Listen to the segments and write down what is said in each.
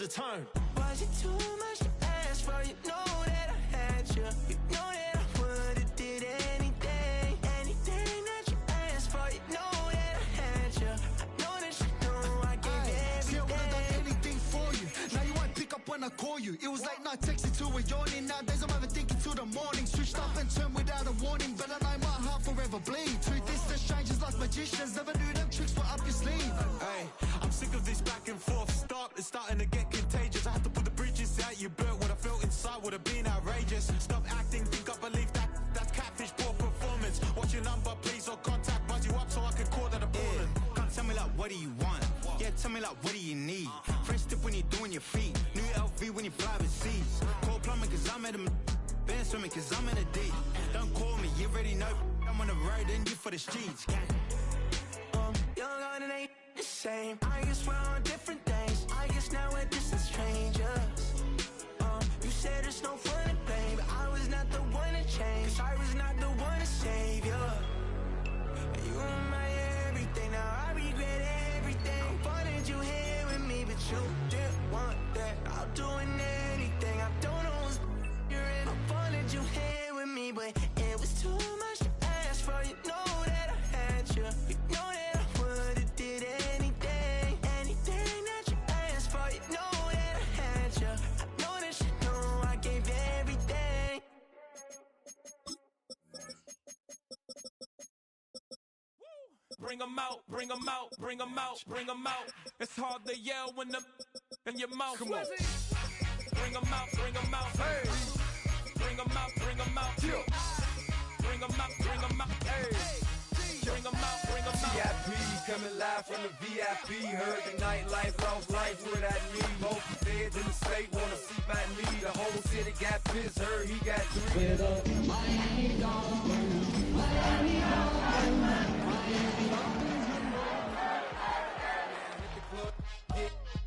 the turn. Was it too much to ask for? You know that I had you. You know that I would've did anything. Anything that you asked for. You know that I had you. I know that you know I gave everything. See, I would've done anything for you. Now you won't pick up when I call you. It was late night texting to a yawning. Nowadays I'm overthinking till the morning. Switched up and turned without a warning. But I know my heart forever bleed. Two distant strangers like magicians. Never knew them tricks were up your sleeve. Hey, I'm sick of this back and forth. It's starting to get contagious. I have to put the bridges out you built. What I felt inside would have been outrageous. Stop acting, think I believe that's catfish, poor performance. What's your number, please, or contact, buzz you up so I can call that a ballin'. Come tell me like, what do you want? Yeah, tell me like, what do you need? French tip when you're doing your feet. New LV when you fly overseas. Call plumbing cause I'm at a been swimming cause I'm in a deep. Don't call me, you already know. I'm on the road and you for the streets. Young on and ain't the same. I guess we're on different things. I guess now we're distant strangers. You said there's no fun to blame, but I was not the one to change. 'Cause I was not the one to save you. You were my everything. Now I regret everything. I wanted you here with me, but you didn't want that. I'll do anything. I don't know what's you're in. I wanted you here with me, but it was too much to ask for. You know that I had you. You know that I would've did anything. Anything that you asked for. You know that I had you. I know that you know I gave everything. Bring 'em out, bring 'em out, bring 'em out, bring 'em out. It's hard to yell when the in your mouth. Come on. Bring 'em out, bring 'em out. Hey. Bring 'em out, bring 'em out. Yeah. Bring 'em out, bring 'em out. Hey. Bring 'em out, bring 'em out. VIP coming live from the VIP. Heard the nightlife, lost life without me. Both the feds in the state wanna see by me. The whole city got pissed, heard he got three. With a Miami Dolphins, Miami Dolphins.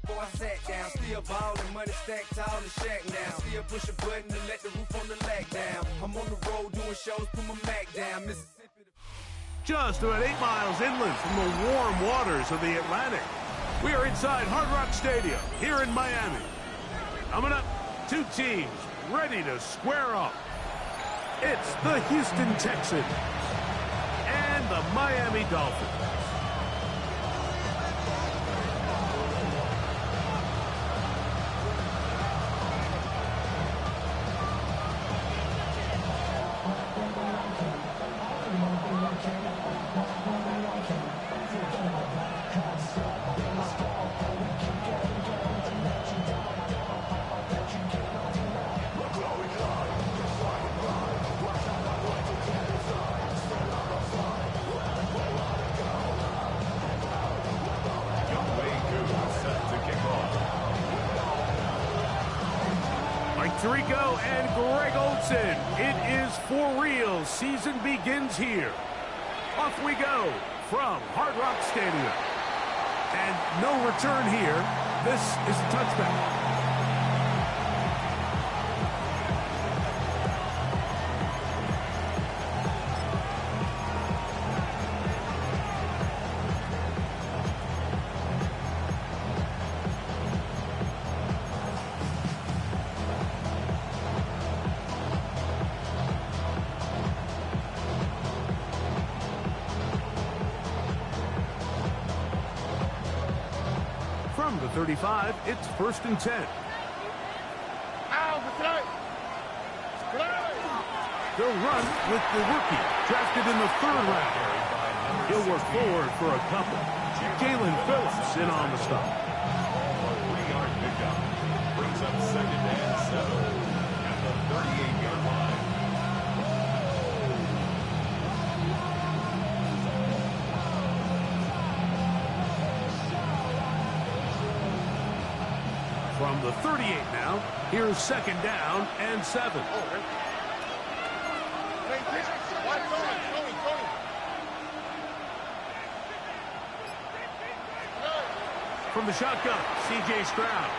Before I sat down, still ballin', money stacked tall and shack now. Still push a button to let the roof on the lag down. I'm on the road doing shows, put my Mac down. Mississippi. Just about 8 miles inland from the warm waters of the Atlantic. We are inside Hard Rock Stadium here in Miami. Coming up, two teams ready to square up. It's the Houston Texans and the Miami Dolphins. Tirico and Greg Olson. It is for real. Season begins here. Off we go from Hard Rock Stadium. And no return here. This is a touchback. From the 35, it's 1st and 10. They'll run with the rookie, drafted in the 3rd round. He'll work forward for a couple. Jalen Phillips in on the stop. 3-yard pickup brings up 2nd and 7 at the 38-yard line. From the 38 now, here's 2nd down and 7. From the shotgun, C.J. Stroud.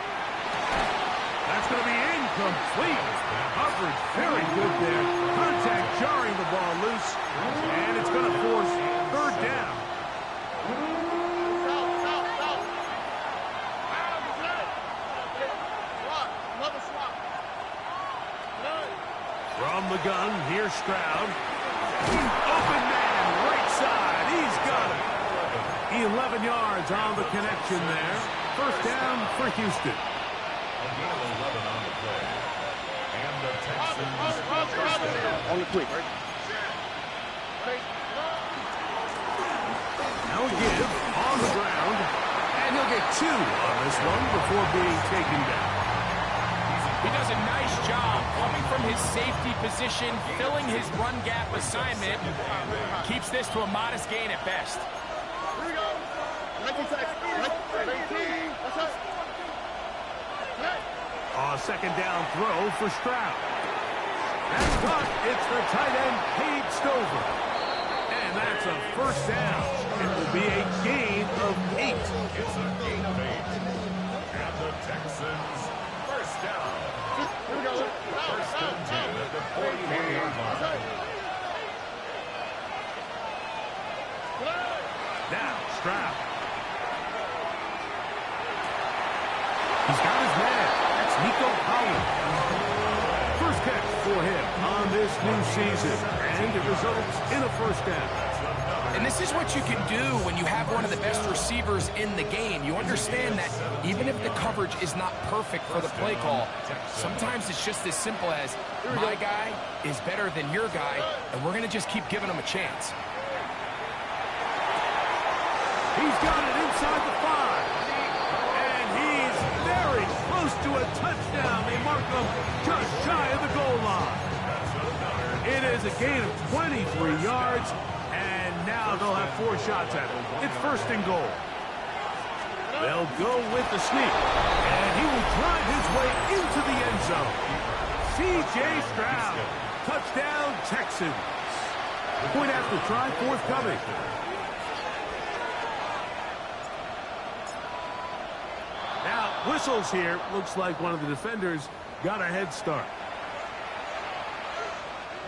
That's going to be incomplete. Coverage very good there. Contact jarring the ball loose. And it's going to force 3rd down. From the gun, here's Stroud. Open man, right side. He's got it. 11 yards on the connection there. First down for Houston. A gain of 11 on the play. And the Texans on the quick. Now a give on the ground. And he'll get 2 on this one before being taken down. He does a nice job coming from his safety position, filling his run gap assignment. Keeps this to a modest gain at best. Here we go. 19 seconds. 19. That's us. A second down throw for Stroud. And caught. It's the tight end, Cade Stover. And that's a first down. It will be a gain of 8. It's a gain of 8. And the Texans, first down. Here we go. First and 10 at the 48-yard line. Now, Stroud. He's got his man. That's Nico Howard. First catch for him on this new season. And it results in a first down. And this is what you can do when you have one of the best receivers in the game. You understand that even if the coverage is not perfect for the play call, sometimes it's just as simple as my guy is better than your guy, and we're going to just keep giving him a chance. He's got it inside the 5. And he's very close to a touchdown. They mark him just shy of the goal line. It is a gain of 23 yards. And now they'll have 4 shots at it. It's first and goal. They'll go with the sneak. And he will drive his way into the end zone. C.J. Stroud. Touchdown, Texans. Point after try forthcoming. Now, whistles here. Looks like one of the defenders got a head start.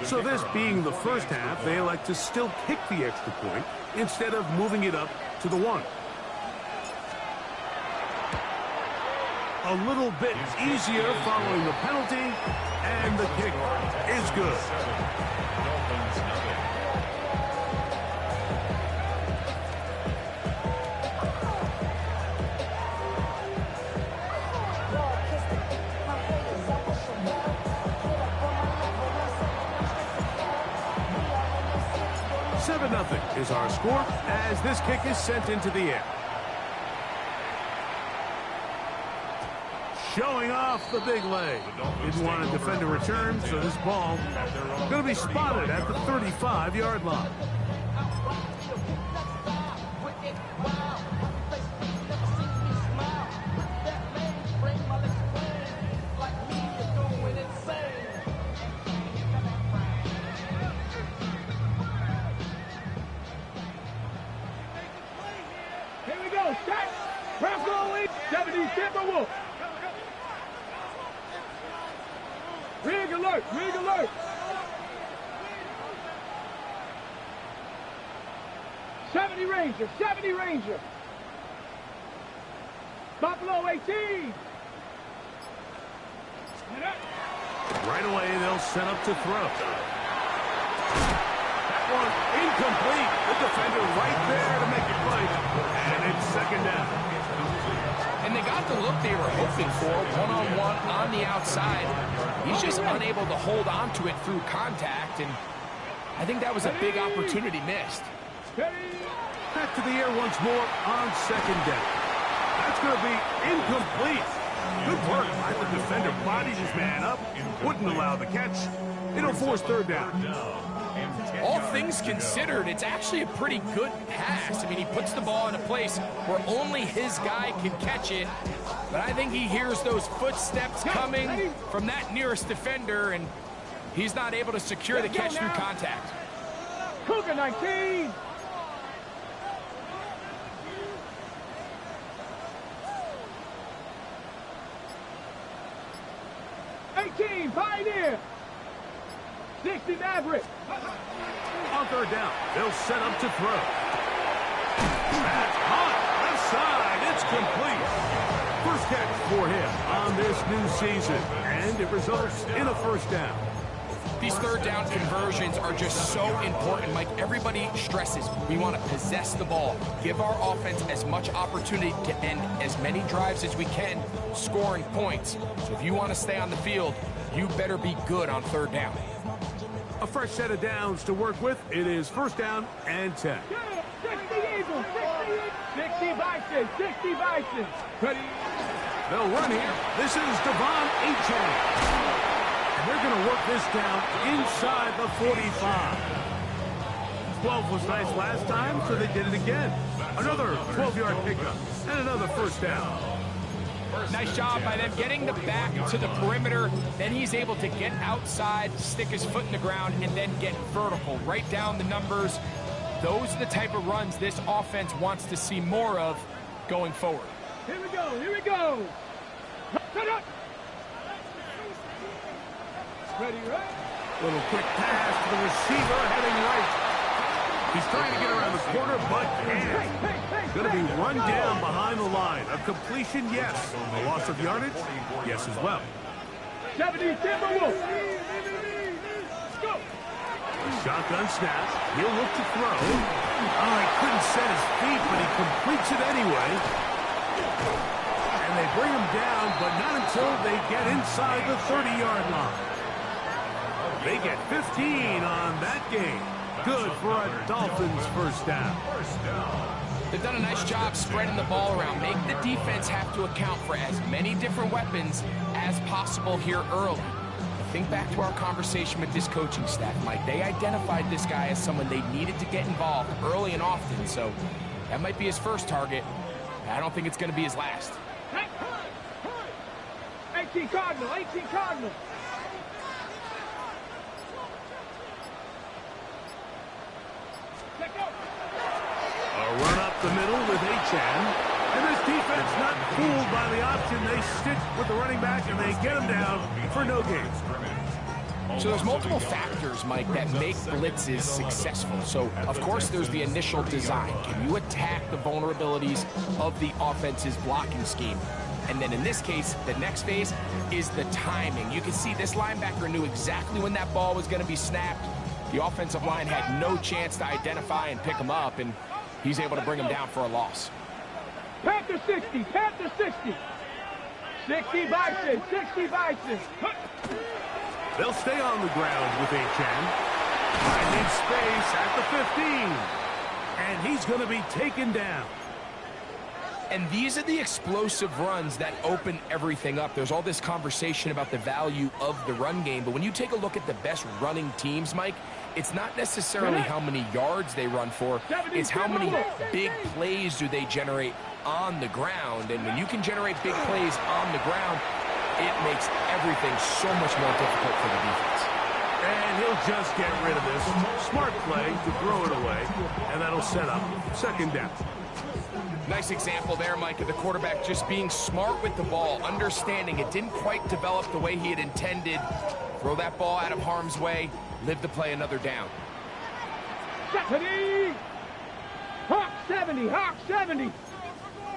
So this being the first half, they elect to still kick the extra point instead of moving it up to the 1. A little bit easier following the penalty, and the kick is good. Nothing is our score as this kick is sent into the air. Showing off the big leg. Didn't want to defend a return, so this ball going to be spotted at the 35-yard line. Rig alert! Rig alert! 70 Ranger! 70 Ranger! Buffalo 18! Right away, they'll set up to throw. That one incomplete. The defender right there to make it right. And it's second down. And they got the look they were hoping for, one-on-one on the outside. He's just unable to hold on to it through contact, and I think that was a big opportunity missed. Back to the air once more on second down. That's going to be incomplete. Good work by the defender. Bodied his man up, wouldn't allow the catch. It'll force third down. All things considered, it's actually a pretty good pass. I mean, he puts the ball in a place where only his guy can catch it. But I think he hears those footsteps coming from that nearest defender, and he's not able to secure the catch through contact. Cougar 19! Pioneer! 60 Maverick! On third down, they'll set up to throw. That's hot, left side, it's complete. First catch for him on this new season, and it results in a first down. These third down conversions are just so important, Mike. Everybody stresses we want to possess the ball, give our offense as much opportunity to end as many drives as we can, scoring points. So if you want to stay on the field, you better be good on third down. A fresh set of downs to work with. It is first down and 10. 60 Eagles, 60 Bison, 60 Bison. Ready? They'll run here. This is Devon Achane. And they're going to work this down inside the 45. 12 was nice last time, so they did it again. Another 12-yard pickup and another first down. Nice job by them getting the back to the perimeter. Then he's able to get outside, stick his foot in the ground, and then get vertical. Right down the numbers. Those are the type of runs this offense wants to see more of going forward. Here we go, here we go. Cut up. Ready, right? Little quick pass to the receiver heading right. He's trying to get around the corner, but can't. Going to be run down behind the line. A completion, yes. A loss of yardage, yes as well. 70 Timberwolves. Let's go. Shotgun snap. He'll look to throw. Oh, he couldn't set his feet, but he completes it anyway. And they bring him down, but not until they get inside the 30-yard line. They get 15 on that game. Good for a Dolphins first down. They've done a nice job spreading the ball around. Make the defense have to account for as many different weapons as possible here early. Think back to our conversation with this coaching staff, Mike. They identified this guy as someone they needed to get involved early and often, so that might be his first target. I don't think it's going to be his last. 18 Cardinal, 18 Cardinal. A run up the middle with Achane. And this defense not fooled by the option. They stick with the running back and they get him down for no gain. So there's multiple factors, Mike, that make blitzes successful. So, of course, there's the initial design. Can you attack the vulnerabilities of the offense's blocking scheme? And then in this case, the next phase is the timing. You can see this linebacker knew exactly when that ball was going to be snapped. The offensive line had no chance to identify and pick him up, and he's able to bring him down for a loss. Panther 60, Panther 60. 60 Bison, 60 Bison. They'll stay on the ground with Achane. Finding space at the 15. And he's going to be taken down. And these are the explosive runs that open everything up. There's all this conversation about the value of the run game, but when you take a look at the best running teams, Mike, it's not necessarily how many yards they run for, it's how many big plays do they generate on the ground. And when you can generate big plays on the ground, it makes everything so much more difficult for the defense. And he'll just get rid of this. Smart play to throw it away, and that'll set up second down. Nice example there, Mike, of the quarterback just being smart with the ball, understanding it didn't quite develop the way he had intended. Throw that ball out of harm's way, live to play another down. 70! Hawk 70, Hawk 70.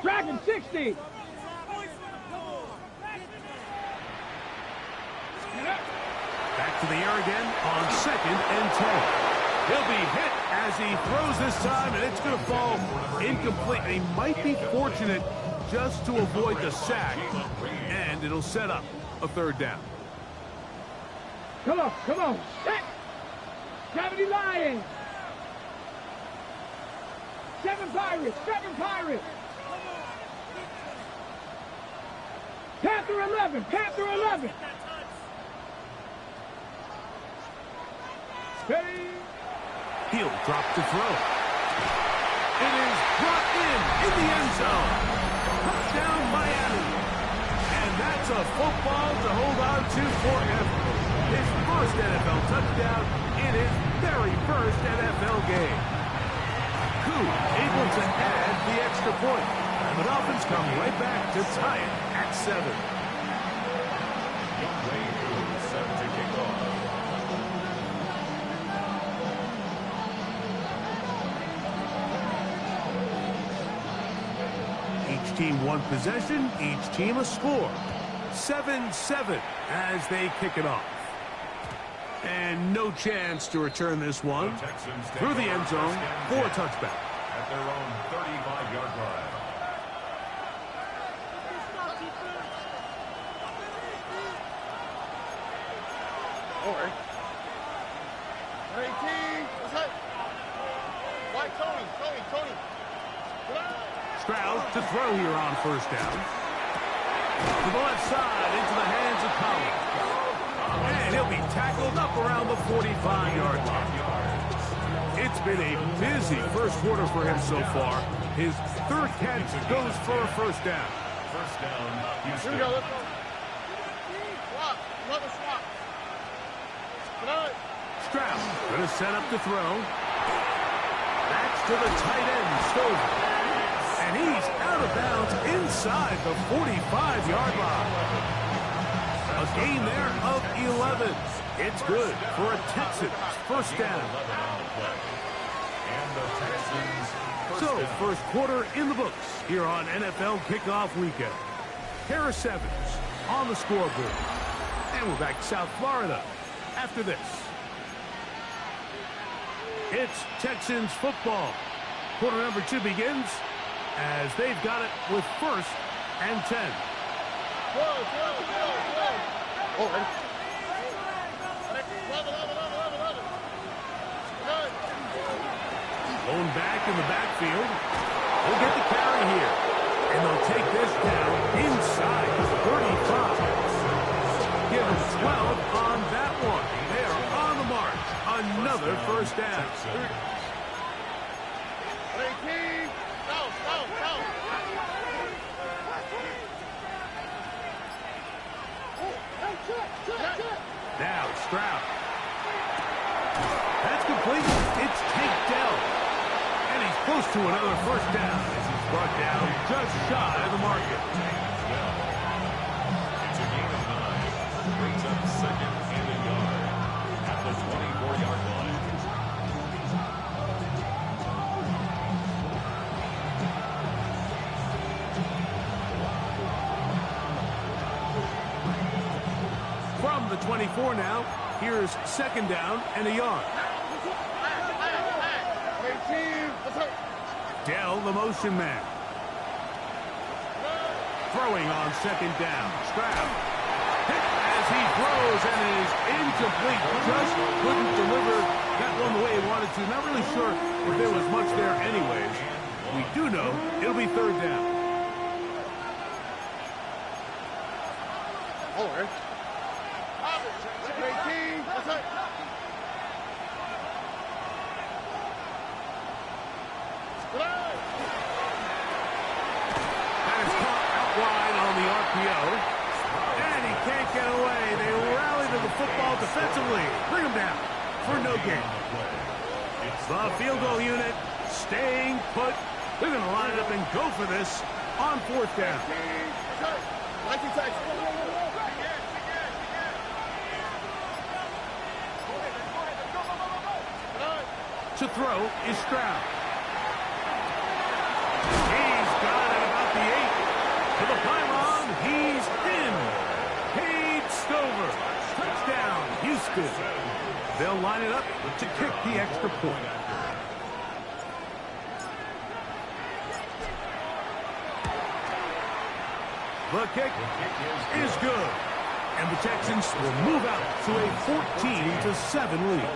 Dragon 60. Back to the air again on second and 10. He'll be hit as he throws this time, and it's going to fall incomplete. He might be fortunate just to avoid the sack, and it'll set up a third down. Come on, come on. Set. 70 Lions. 7 Pirates, 7 Pirates. Panther 11, Panther 11. Ready? He'll drop to throw. It is brought in the end zone. Touchdown, Miami. And that's a football to hold on to forever. His first NFL touchdown in his very first NFL game. Koo able to add the extra point. And the Dolphins come right back to tie it at 7. Set to kick off. Each team one possession, each team a score. 7-7 as they kick it off. And no chance to return this one through the end zone for a touchback. At their own 35-yard line. All right. 18. What's up? White Tony. Stroud to throw here on first down. To the left side into the hands of Collins. And he'll be tackled up around the 45-yard line. It's been a busy first quarter for him so far. His third catch goes for a first down. First down, Here we go. Let's go. Swap. Another swap. Stroud going to set up to throw. That's to the tight end, Stover. And he's out of bounds inside the 45-yard line. A gain there of 11. It's good for a Texans first down. So, first quarter in the books here on NFL Kickoff Weekend. Harris Evans on the scoreboard. And we're back to South Florida after this. It's Texans football. Quarter number 2 begins as they've got it with first and 10. All right. Going back in the backfield. We'll get the carry here. And they'll take this down inside the 35. Give them 12 on that one. They are on the march. Another first down. 18. Go. Now Stroud. That's complete. It's Tank Dell. And he's close to another first down as he's brought down just shy of the market. it's a gain of 9. Brings up second and a yard at the 24-yard line. From the 24 now, here's second down and a yard. 18. Let's go. Dell, the motion man. Throwing on second down. Stroud. Hit as he throws and it is incomplete. Just couldn't deliver that one the way he wanted to. Not really sure if there was much there anyways. We do know it'll be third down. All right. 18. Let's go. That is caught out wide on the RPO. And he can't get away. They rally to the football defensively. Bring him down for no gain. The field goal unit staying put. They're going to line up and go for this on fourth down. To throw is Stroud. He's got it about the 8. To the pylon, he's in. Cade Stover. Touchdown, Houston. They'll line it up to kick the extra point. The kick is good. And the Texans will move out to a 14-7 lead.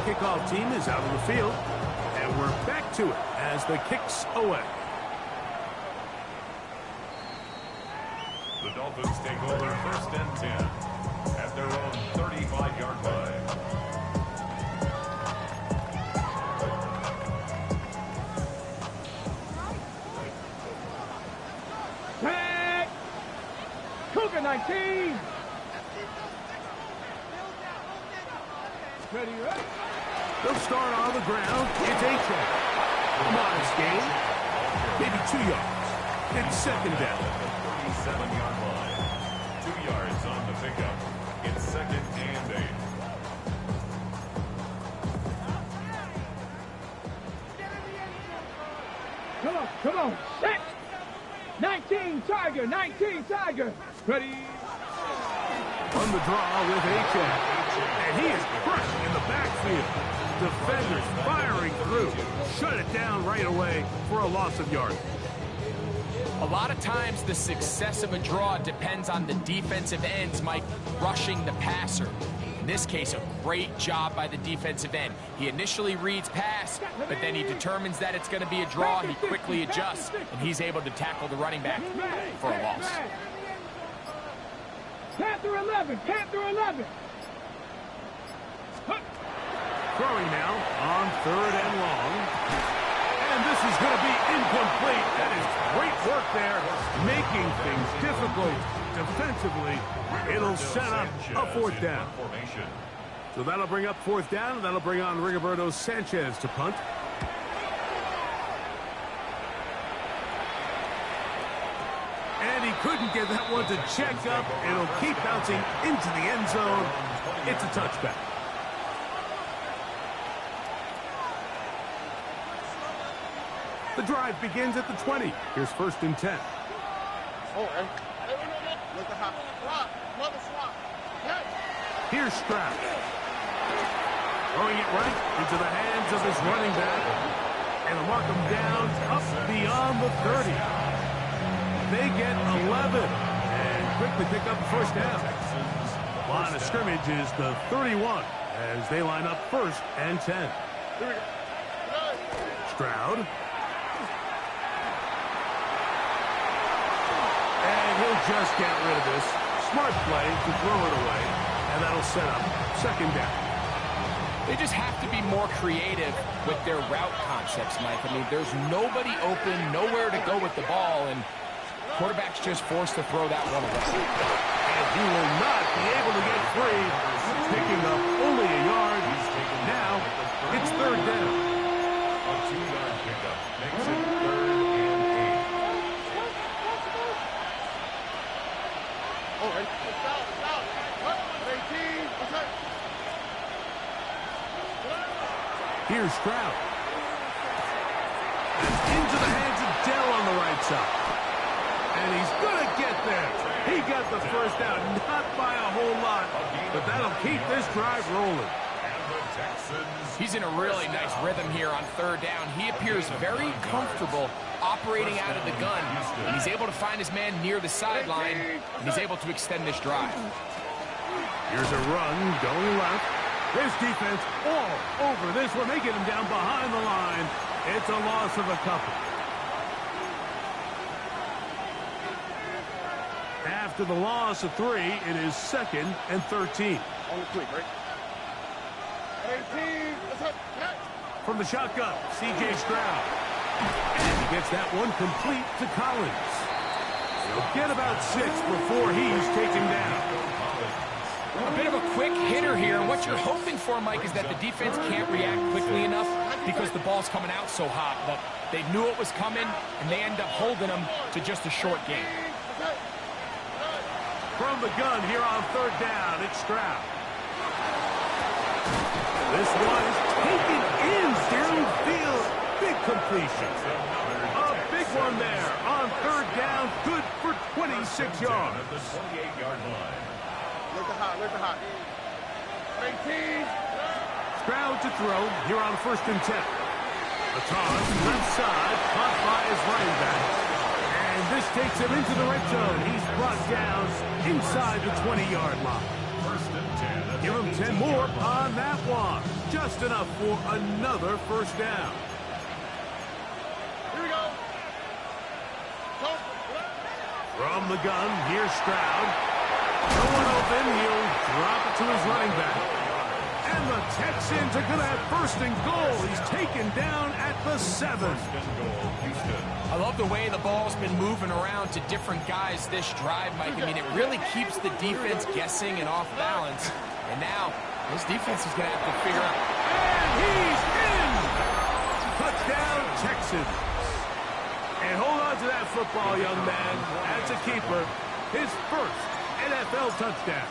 Kickoff team is out of the field, and we're back to it as the kick's away. The Dolphins take over first and 10 at their own 35-yard line. Tag! Cougar 19! Ready, right? They'll start on the ground. It's A-check. A modest gain. Maybe 2 yards. It's second down. 37-yard line. 2 yards on the pickup. It's second and 8. Come on, set! 19 Tiger, 19 Tiger. Ready? On the draw with H.A. And he is crushed in the backfield. Defenders firing through. Shut it down right away for a loss of yards. A lot of times the success of a draw depends on the defensive ends, Mike, rushing the passer. In this case, a great job by the defensive end. He initially reads pass, but then he determines that it's going to be a draw. He quickly adjusts, and he's able to tackle the running back for a loss. Panther 11, Panther 11. Throwing now on 3rd and long. And this is going to be incomplete. That is great work there, making things difficult defensively. It'll set up a 4th down. So that'll bring up 4th down, and that'll bring on Rigoberto Sanchez to punt. And he couldn't get that one to check up. It'll keep bouncing into the end zone. It's a touchback. The drive begins at the 20. Here's 1st and 10. Here's Stroud. Throwing it right into the hands of his running back. And they'll mark him down up beyond the 30. They get 11 and quickly pick up the 1st down. Line of scrimmage is the 31 as they line up 1st and 10. Stroud. And he'll just get rid of this. Smart play to throw it away, and that'll set up 2nd down. They just have to be more creative with their route concepts, Mike. I mean, there's nobody open, nowhere to go with the ball, and quarterback's just forced to throw that one away. And he will not be able to get free. Picking up only a yard. Now it's 3rd down. A 2-yard pickup makes it 3rd and 8. Here's Stroud. Into the hands of Dell on the right side. And he's going to get there. He got the 1st down, not by a whole lot, but that'll keep this drive rolling. He's in a really nice rhythm here on 3rd down. He appears very comfortable operating out of the gun, and he's able to find his man near the sideline, and he's able to extend this drive. Here's a run going left. This defense all over this one. They get him down behind the line. It's a loss of a couple. After the loss of 3, it is 2nd and 13. On the quick, right? 18, From the shotgun, C.J. Stroud. And he gets that one complete to Collins. He'll get about 6 before he's taken down. A bit of a quick hitter here. What you're hoping for, Mike, is that the defense can't react quickly enough because the ball's coming out so hot. But they knew it was coming, and they end up holding them to just a short game. From the gun here on 3rd down, it's Stroud. This one is taken in downfield. Big completion. A big one there on 3rd down. Good for 26 yards. The 28-yard line. Look at hot. 18. Stroud to throw here on 1st and 10. The toss left side, caught by his running back. And this takes him into the red zone. He's brought down inside the 20-yard line. 1st and 10. Give him 10 more on that one. Just enough for another 1st down. Here we go. From the gun, here's Stroud. No one open. He'll drop it to his running back. And the Texans are going to have 1st and goal. He's taken down at the 7. I love the way the ball's been moving around to different guys this drive, Mike. I mean, it really keeps the defense guessing and off balance. And now, this defense is going to have to figure out. And he's in! Touchdown, Texans. And hold on to that football, young man. That's a keeper. His 1st NFL touchdown.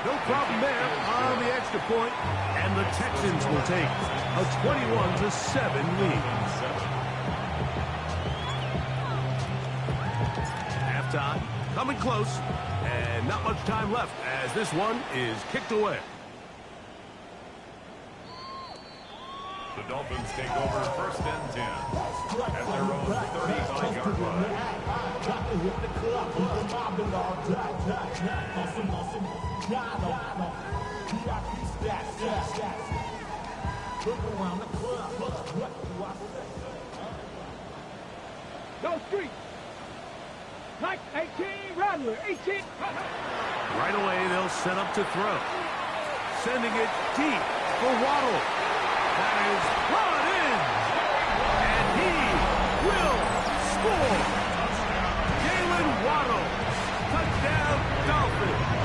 No problem there on the extra point, and the Texans will take a 21-7 lead. Halftime, coming close, and not much time left as this one is kicked away. The Dolphins take over 1st and 10 at their own 35-yard line. Go street. Like 18, Rattler, 18. Right away, they'll set up to throw. Sending it deep for Waddle. That is brought in. And he will score. Jalen Waddle. Touchdown, Dolphins.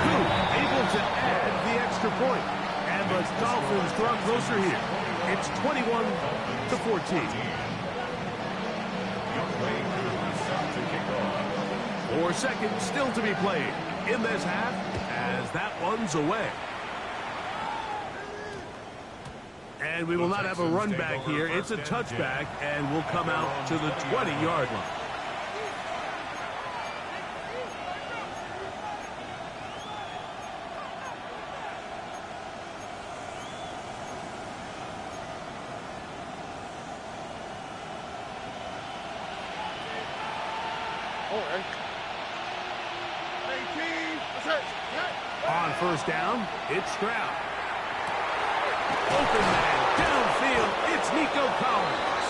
Who able to add the extra point. And the Dolphins draw closer here. It's 21-14. 4 seconds still to be played in this half as that one's away. And we will not have a run back here. It's a touchback and will come out to the 20-yard line. On first down, it's Stroud. Open man, downfield, it's Nico Collins.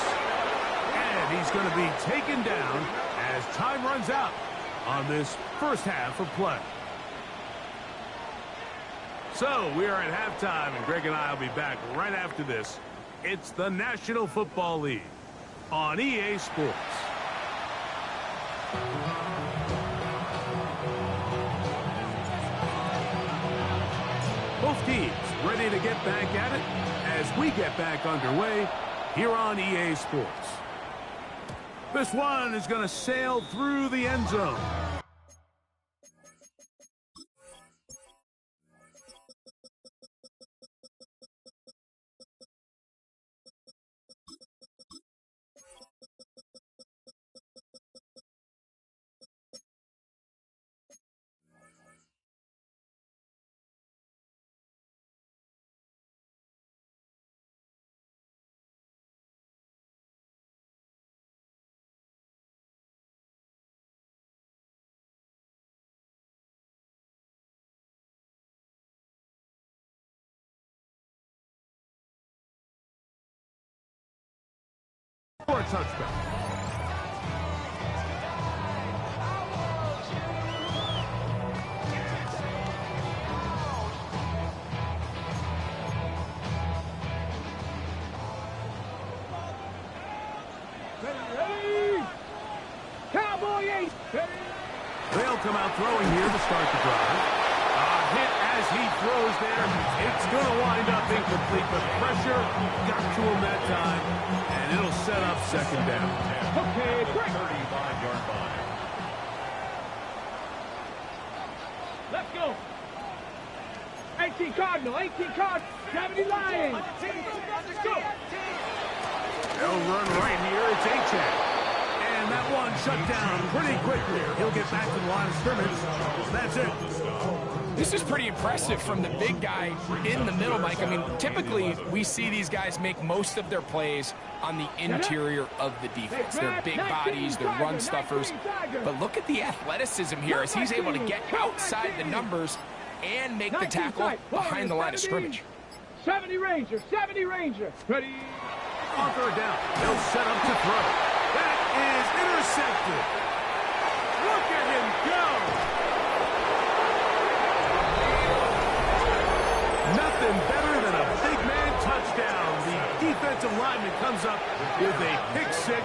And he's going to be taken down as time runs out on this first half of play. So we are at halftime, and Greg and I will be back right after this. It's the National Football League on EA Sports. Both teams ready to get back at it as we get back underway here on EA Sports. This one is going to sail through the end zone. For a touchdown. Ready. Cowboy 8. They'll come out throwing here to start the drive. Hit as he throws there. It's going to wind up incomplete, but pressure got to him that time, and it'll set up second down. Okay, break. 35-yard line. Let's go. 18 Cardinal, 18 Cardinal, 70 Lions. Let's go. They'll run right here. It's A-Chan. And that one shut down pretty quickly. He'll get back to the line of scrimmage. That's it. This is pretty impressive from the big guy in the middle, Mike. I mean, typically we see these guys make most of their plays on the interior of the defense. They're big bodies, they're run stuffers. But look at the athleticism here as he's able to get outside the numbers and make the tackle behind the line of scrimmage. 70 Ranger, 70 Ranger. Ready. On third down, they'll set up to throw. That is intercepted. Look at him go. Nothing better than a big man touchdown. The defensive lineman comes up with a pick-6.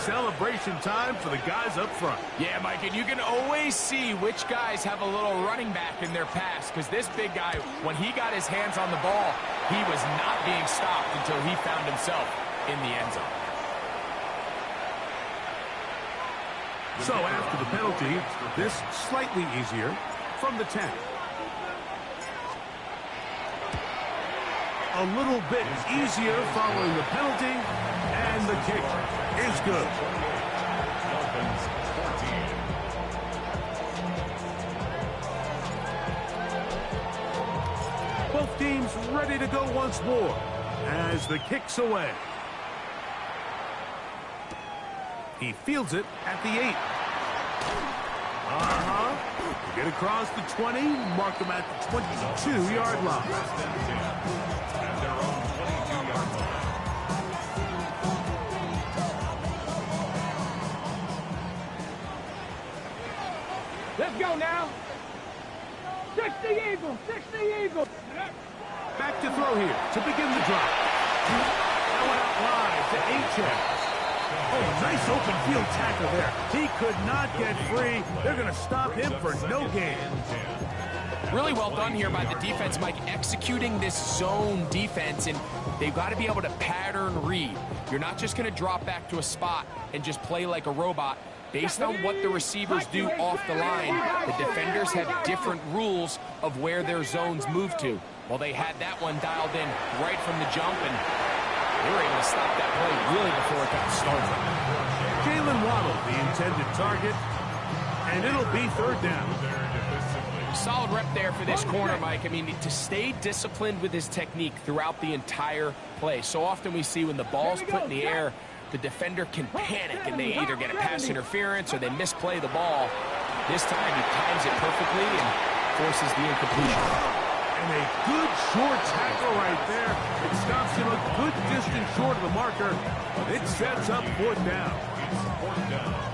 Celebration time for the guys up front. Yeah, Mike, and you can always see which guys have a little running back in their pass, because this big guy, when he got his hands on the ball, he was not being stopped until he found himself in the end zone. So after the penalty, this slightly easier from the 10. A little bit easier following the penalty, and the kick is good. Both teams ready to go once more as the kick's away. He fields it at the 8. Get across the 20, mark him at the 22-yard line. Let's go now. 60 Eagles, 60 Eagles. Back to throw here to begin the drive. That went out wide to H. Oh, nice open field tackle there. He could not get free. They're going to stop him for no gain. Really well done here by the defense, Mike, executing this zone defense, and they've got to be able to pattern read. You're not just going to drop back to a spot and just play like a robot. Based on what the receivers do off the line, the defenders have different rules of where their zones move to. Well, they had that one dialed in right from the jump, and they were able to stop that play really before it got started. Jalen Waddle, the intended target, and it'll be third down. Solid rep there for this corner, Mike. I mean, to stay disciplined with his technique throughout the entire play. So often we see when the ball's put in the air, the defender can panic, and they either get a pass interference or they misplay the ball. This time he times it perfectly and forces the incompletion. And a good short tackle right there. It stops him a good distance short of the marker. It sets up fourth down.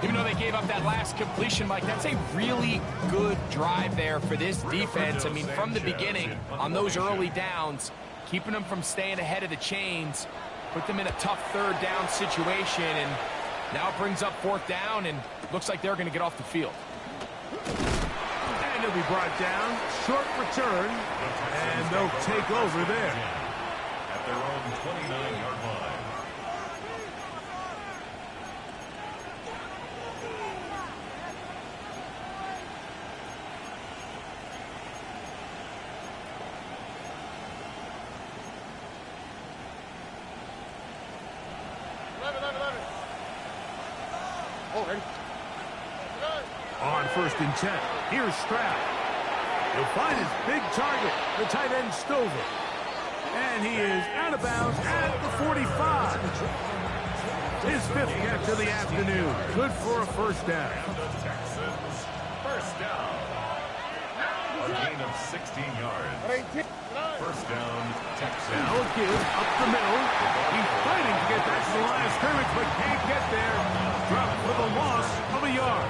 Even though they gave up that last completion, Mike, that's a really good drive there for this defense. I mean, from the beginning, on those early downs, keeping them from staying ahead of the chains, put them in a tough third down situation, and now it brings up fourth down, and looks like they're going to get off the field. And he'll be brought down, short return, and they'll take over there. At their own 29-yard line. On first and 10, here's Stroud. He'll find his big target, the tight end Stover. And he is out of bounds at the 45. His fifth catch of the afternoon. Good for a first down. Texans, first down. A gain of 16 yards. First down, Texans. Now a give up the middle. He's fighting to get back to the line of scrimmage, but can't get there. Dropped for the loss of a yard.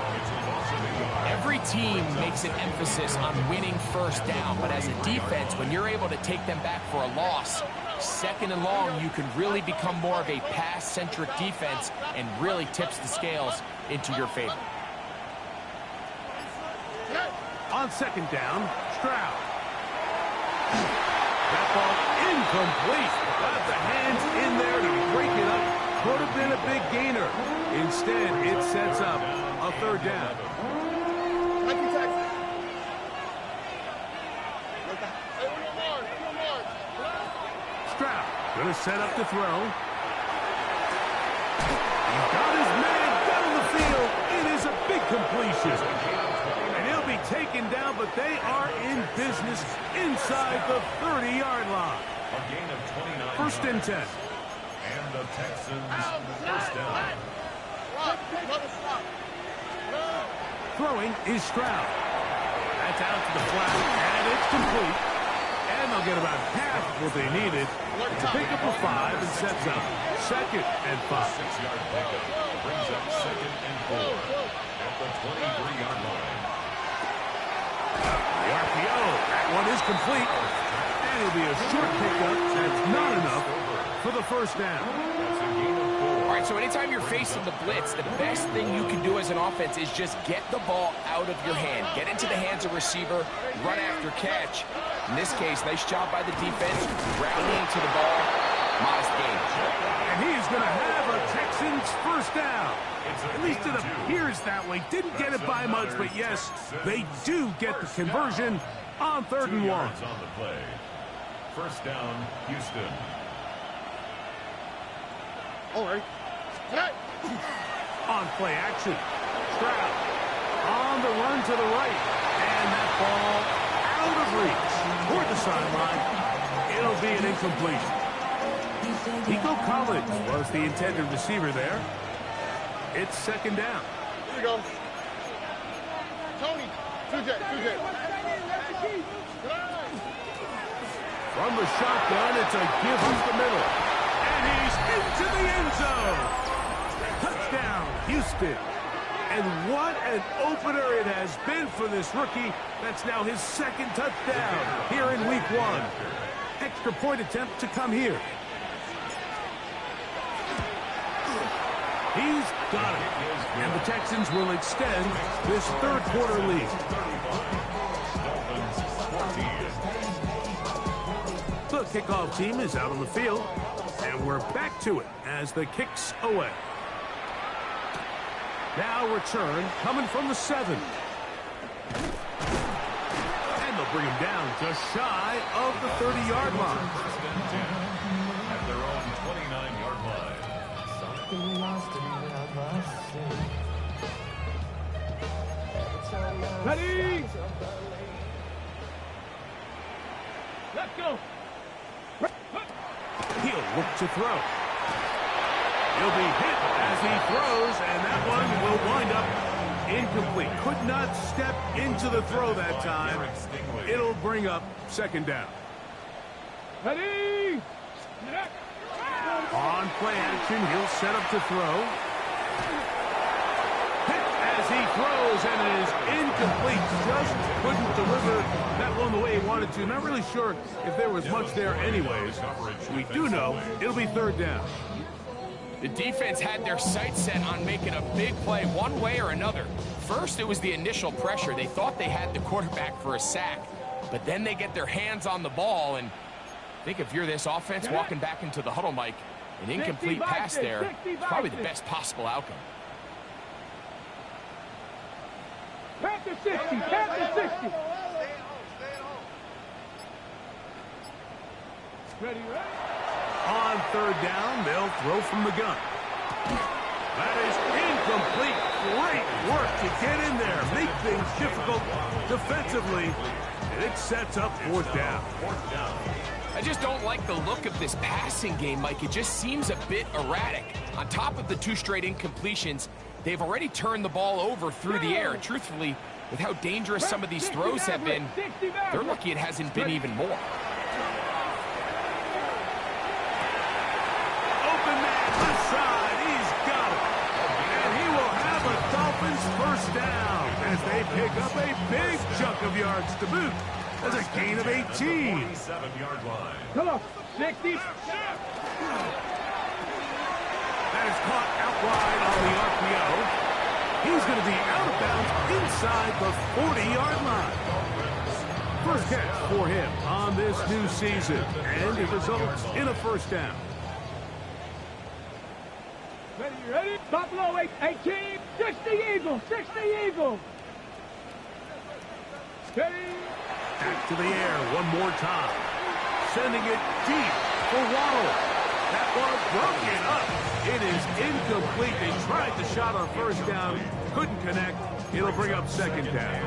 Every team makes an emphasis on winning first down, but as a defense, when you're able to take them back for a loss, second and long, you can really become more of a pass-centric defense and really tips the scales into your favor. On second down, Stroud. That ball incomplete. Got the hands in there to break it up. Could have been a big gainer. Instead, it sets up a third down. Stroud going to set up the throw. He's got his man down the field. It is a big completion. And he'll be taken down, but they are in business inside the 30-yard line. A gain of 29. First and 10. And the Texans, first down. Throwing is Stroud. That's out to the flat, and it's complete. And they'll get about half what they needed to pick up a 5 and sets up second and 5. 6-yard pickup brings up second and 4 at the 23-yard line. The RPO, that one is complete. And it'll be a short pickup. That's not enough for the first down. That's a gain of 4. All right, so anytime you're facing the blitz, the best thing you can do as an offense is just get the ball out of your hand. Get into the hands of receiver, run after catch. In this case, nice job by the defense, rallying to the ball, modest gain. And he's going to have a Texans first down. At least it appears that way. Didn't get it by much, but yes, they do get the conversion on 3rd and 1. On the play. First down, Houston. All right. On play action. Stroud on the run to the right. And that ball out of reach toward the sideline. It'll be an incompletion. Nico Collins was the intended receiver there. It's 2nd down. Here you go. Tony. 2J. From the shotgun, it's a give up the middle. And he's into the end zone. Touchdown, Houston. And what an opener it has been for this rookie. That's now his 2nd touchdown here in week 1. Extra point attempt to come here. He's got it. And the Texans will extend this 3rd quarter lead. The kickoff team is out on the field. And we're back to it as the kick's away. Now return coming from the 7. And they'll bring him down just shy of the 30-yard line. At their own 29-yard line. Ready? Let's go. He'll look to throw. He'll be hit as he throws, and that one will wind up incomplete. Could not step into the throw that time. It'll bring up 2nd down. Ready? On play action, he'll set up to throw. Hit as he throws, and it is incomplete. Just couldn't deliver that one the way he wanted to. Not really sure if there was much there anyways. We do know it'll be 3rd down. The defense had their sights set on making a big play one way or another. First, it was the initial pressure. They thought they had the quarterback for a sack, but then they get their hands on the ball, and I think if you're this offense walking back into the huddle, Mike, an incomplete pass there is probably the best possible outcome. Panther 60, Panther 60. Ready? On 3rd down, they'll throw from the gun. That is incomplete. Great work to get in there. Make things difficult defensively. And it sets up 4th down. I just don't like the look of this passing game, Mike. It just seems a bit erratic. On top of the 2 straight incompletions, they've already turned the ball over through the air. And truthfully, with how dangerous some of these throws have been, they're lucky it hasn't been even more. First down as they pick up a big chunk of yards to boot. That's a gain of 18. 27-yard line. Come on, 60. That is caught out wide on the RPO. He's going to be out of bounds inside the 40-yard line. First catch for him on this new season, and it results in a first down. Ready? Buffalo 18, 60 Eagles, 60 Eagles. Steady. Back to the air one more time. Sending it deep for Waddle. That one broken up. It is incomplete. They tried the shot on first down. Couldn't connect. It'll bring up 2nd down.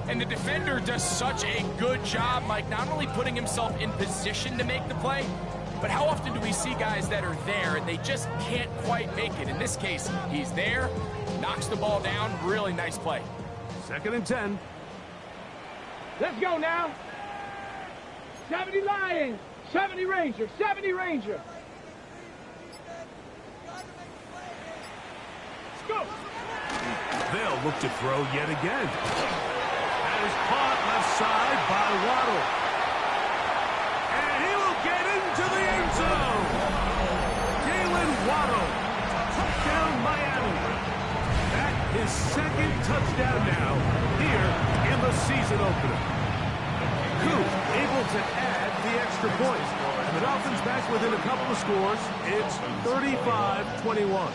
And the defender does such a good job, Mike, not only putting himself in position to make the play, but how often do we see guys that are there and they just can't quite make it? In this case, he's there, knocks the ball down. Really nice play. 2nd and 10. Let's go now. 70 Lions, 70 Ranger, 70 Ranger. Let's go. They'll look to throw yet again. That is caught left side by Waddle. To the end zone. Jalen Waddle. Touchdown, Miami. That is 2nd touchdown now here in the season opener. Coop able to add the extra extra point. And the Dolphins back within a couple of scores. It's 35-21.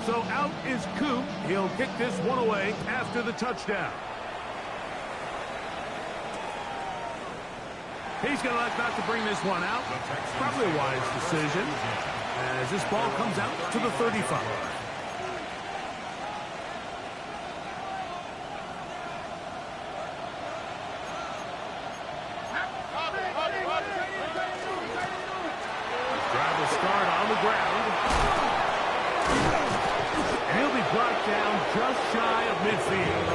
So out is Coop. He'll kick this one away after the touchdown. He's going to elect not to bring this one out. Probably a wise decision as this ball comes out to the 35. Drive will start on the ground. He'll be brought down just shy of midfield.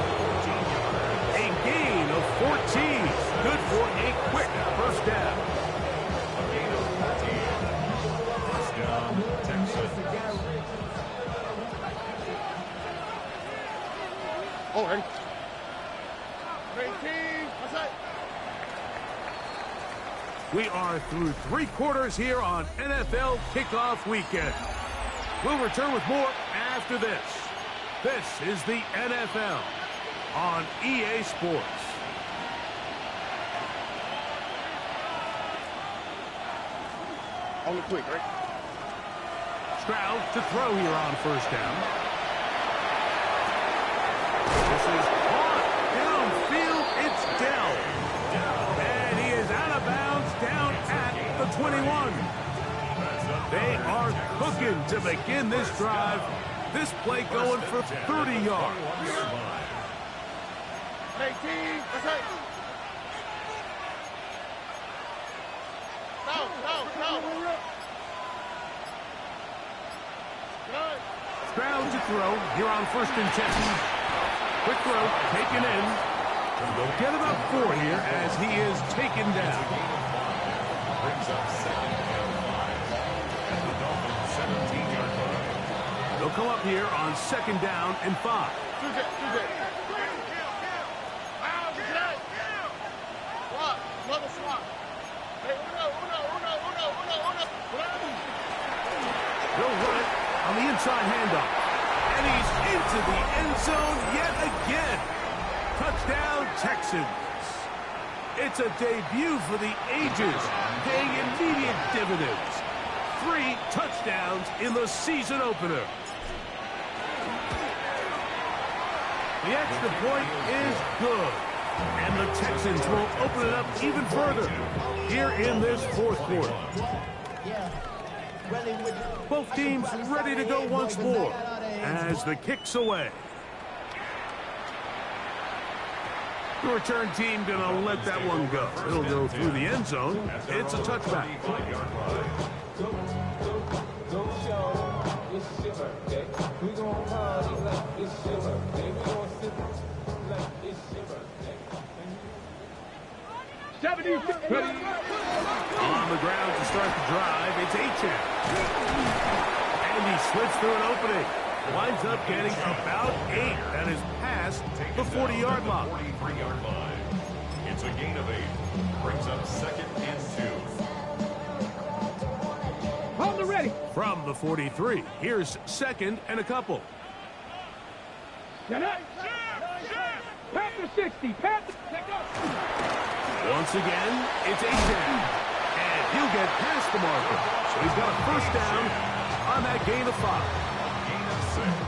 A gain of 14. Good for a quick first down. A gain of 14. First down, Texans. Oh, ready? 18. What's that? We are through 3 quarters here on NFL Kickoff Weekend. We'll return with more after this. This is the NFL on EA Sports. Only quick, right? Stroud to throw here on first down. This is caught. Downfield, it's Dell. And he is out of bounds down at the 21. They are cooking to begin this drive. This play going for 30 yards. 18. What's that? No. Stroud to throw here on 1st and 10. Quick throw, taken in. They'll get about 4 here as he is taken down. Brings up 2nd and 5 at the Dolphins' 17-yard line. They'll come up here on 2nd down and 5. They'll run it on the inside handoff. And he's into the end zone yet again. Touchdown, Texans. It's a debut for the ages, paying immediate dividends. 3 touchdowns in the season opener. The extra point is good. And the Texans will open it up even further here in this 4th quarter. Both teams ready to go once more as the kick's away. The return team going to let that one go. It'll go through the end zone. It's a touchback. On the ground to start the drive, it's Achane. And he slips through an opening. Winds up getting about 8. That is past the 40-yard line. 43-yard line. It's a gain of 8. Brings up 2nd and 2. Hold the ready. From the 43, here's 2nd and a couple. Get up. Panther 60. Panther. Once again, it's Achane. And he'll get past the marker. So he's got a first down on that gain of 5.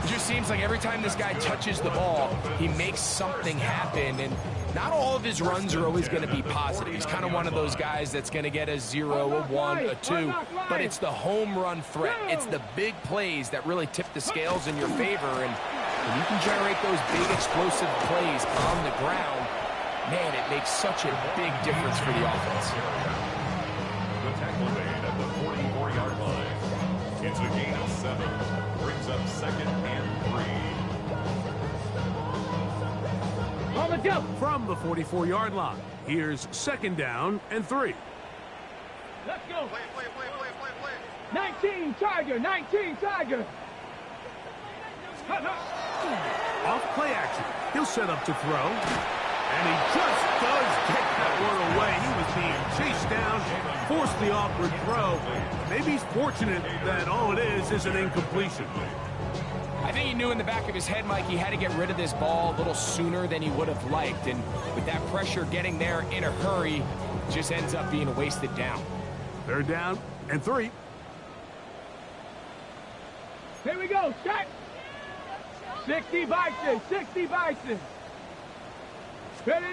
It just seems like every time this guy touches the ball, he makes something happen. And not all of his runs are always going to be positive. He's kind of one of those guys that's going to get a 0, a 1, a 2. But it's the home run threat. It's the big plays that really tip the scales in your favor. And when you can generate those big explosive plays on the ground, man, it makes such a big difference for the offense. The tackle made at the 44-yard line. It's a gain of 7. Brings up 2nd and 3. On the jump. From the 44-yard line, here's 2nd down and 3. Let's go. Play. 19 Tiger. 19 Tiger. Off play action. He'll set up to throw. And he just does get that one away. He was being chased down, forced the awkward throw. Maybe he's fortunate that all it is an incompletion. I think he knew in the back of his head, Mike, he had to get rid of this ball a little sooner than he would have liked. And with that pressure getting there in a hurry, it just ends up being a wasted down. 3rd down and 3. Here we go, set. 60 Bison, 60 Bison. Ready?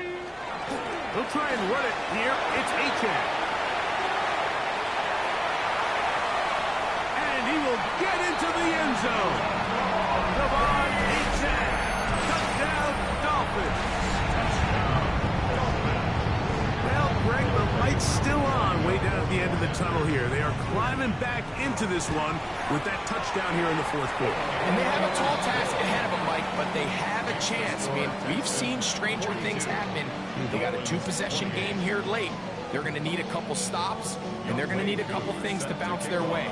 He'll try and run it here. It's Achan. And he will get into the end zone. Devon Achan. Touchdown, Dolphins. Well, Greg, the light's still on way down at the end of the tunnel here. They are climbing back into this one with that touchdown here in the 4th quarter. And they have a tall task ahead of them, Mike, but they have a chance. I mean, we've seen stranger things happen. They got a 2-possession game here late. They're going to need a couple stops, and they're going to need a couple things to bounce their way.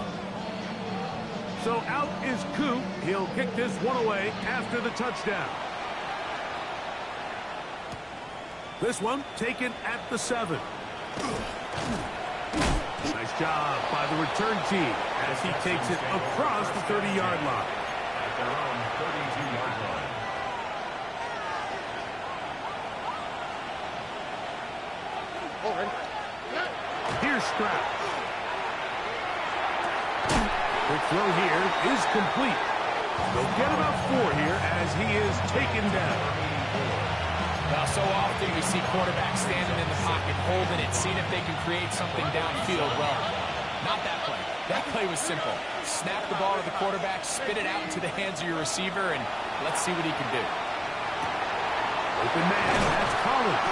So out is Coop. He'll kick this one away after the touchdown. This one taken at the 7. Nice job by the return team as he takes it across the 30-yard line. At their own 32-yard line. Here's Stroud. The throw here is complete. They'll get about 4 here as he is taken down. So often we see quarterbacks standing in the pocket, holding it, seeing if they can create something downfield. Well, not that play. That play was simple. Snap the ball to the quarterback, spit it out into the hands of your receiver, and let's see what he can do. Open man, that's Collins.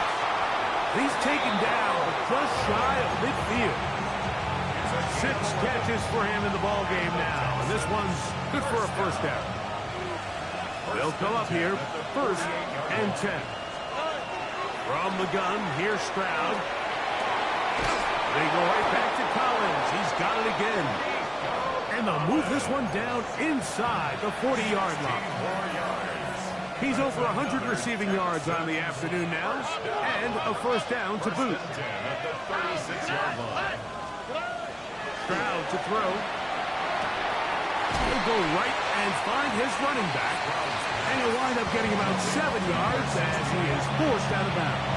He's taken down, but just shy of midfield. 6 catches for him in the ball game now, and this one's good for a 1st down. They'll come up here, 1st and 10. From the gun, here's Stroud. They go right back to Collins. He's got it again. And they'll move this one down inside the 40-yard line. He's over 100 receiving yards on the afternoon now, and a 1st down to boot. Stroud to throw. He'll go right and find his running back. And he'll wind up getting about 7 yards as he is forced out of bounds.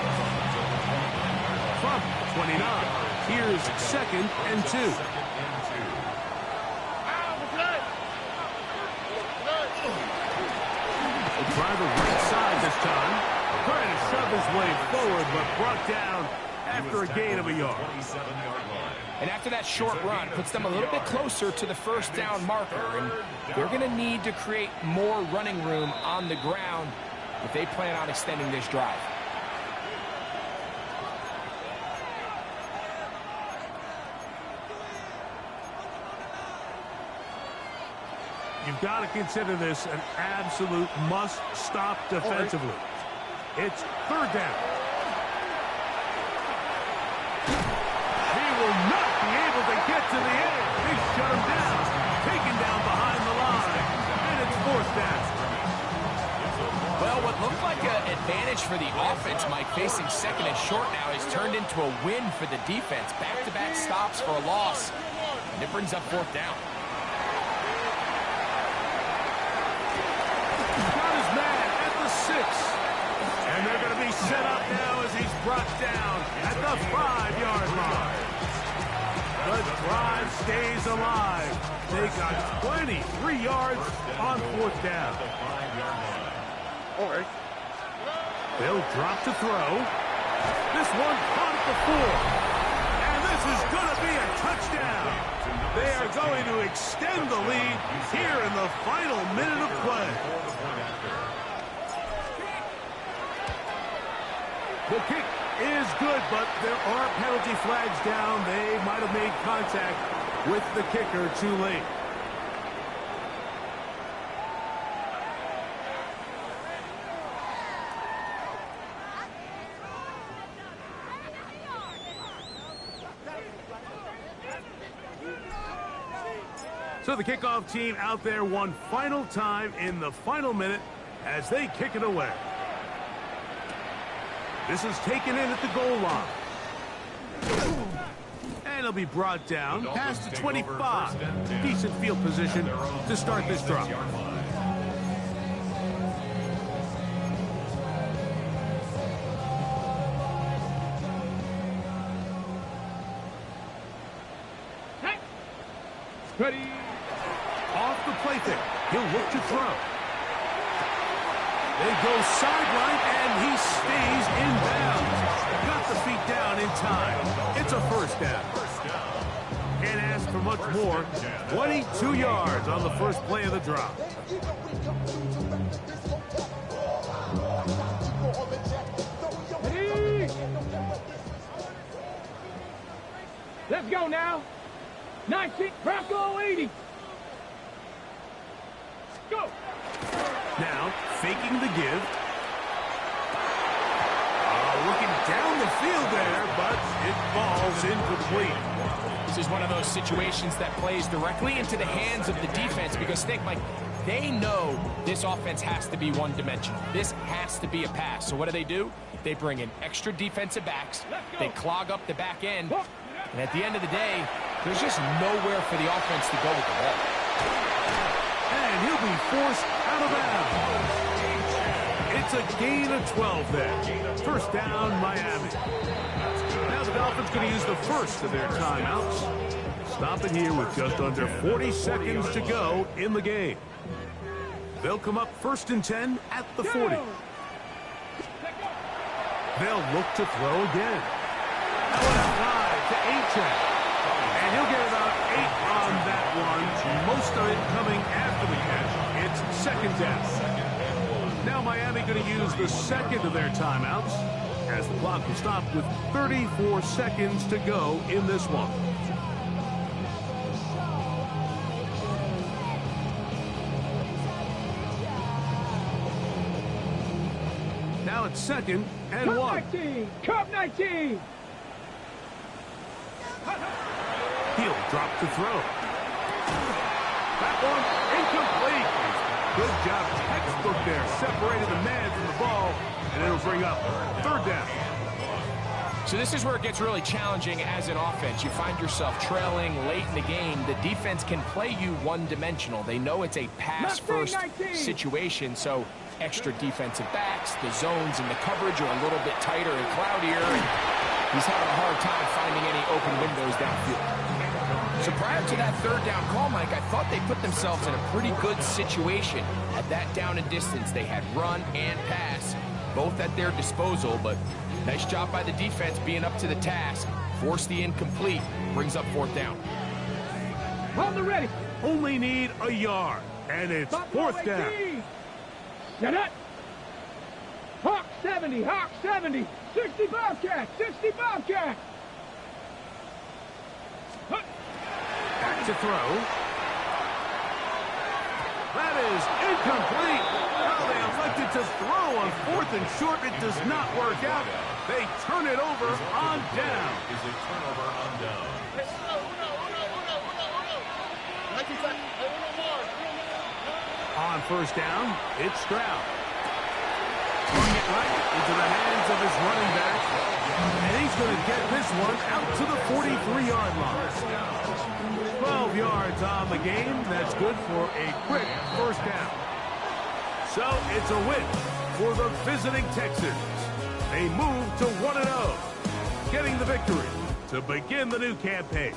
From 29, here's 2nd and 2. He'll try the right side this time. Trying to shove his way forward, but brought down after a gain of a yard. And after that short run, puts them a little bit closer to the 1st down marker. And they're going to need to create more running room on the ground if they plan on extending this drive. You've got to consider this an absolute must-stop defensively. It's 3rd down. Will not be able to get to the end. They shut him down. Taken down behind the line. And it's 4th down. Well, what looked like an advantage for the offense, Mike, facing 2nd and short now, has turned into a win for the defense. Back-to-back stops for a loss. And it brings up 4th down. He's got his man at the 6. And they're going to be set up now as he's brought down at the 5-yard line. The drive stays alive. They got 23 yards on 4th down. They'll drop to throw. This one caught at the 4. And this is going to be a touchdown. They are going to extend the lead here in the final minute of play. The kick is good, but there are penalty flags down. They might have made contact with the kicker too late. So the kickoff team out there one final time in the final minute as they kick it away. This is taken in at the goal line. And it'll be brought down past the 25. Decent field position to start this drive. to throw. They go sideline, and he stays in bounds. Got the feet down in time. It's a first down. Can't ask for much more. 22 yards on the first play of the drop. Let's go now. 19, Bronco 80. Go. Now, faking the give. Looking down the field there, but it falls incomplete. This is one of those situations that plays directly into the hands of the defense because think, Mike, they know this offense has to be one-dimensional. This has to be a pass. So what do? They bring in extra defensive backs. They clog up the back end. And at the end of the day, there's just nowhere for the offense to go with the ball. And he'll be forced out of bounds. It's a gain of 12 there. First down, Miami. Now the Dolphins going to use the first of their timeouts. Stop it here with just under 40 seconds to go in the game. They'll come up 1st and 10 at the 40. They'll look to throw again. To Achane. And he'll get about 8 on that one. Most of it coming after the catch. It's second down. Now Miami going to use the second of their timeouts as the clock will stop with 34 seconds to go in this one. Now it's 2nd and 1. 19. Cup 19. He'll drop to throw. That one incomplete. Good job, textbook there. Separated the man from the ball, and it'll bring up 3rd down. So this is where it gets really challenging as an offense. You find yourself trailing late in the game. The defense can play you one-dimensional. They know it's a pass-first situation, so extra defensive backs, the zones and the coverage are a little bit tighter and cloudier, and he's having a hard time finding any open windows downfield. So prior to that 3rd down call, Mike, I thought they put themselves in a pretty good situation. At that down and distance, they had run and pass, both at their disposal, but nice job by the defense being up to the task. Force the incomplete, brings up 4th down. On the ready. Only need a yard, and it's 4th down. Set it. Hawk 70, Hawk 70. 60 Bobcat, 60 Bobcat. Back to throw. That is incomplete. Well, they elected to throw on 4th and short. It does not work out. They turn it over on down. Is a turnover on down. On 1st down, it's Stroud. Swung it right into the hands of his running back. And he's going to get this one out to the 43-yard line. 12 yards on the game. That's good for a quick 1st down. So it's a win for the visiting Texans. They move to 1-0, getting the victory to begin the new campaign.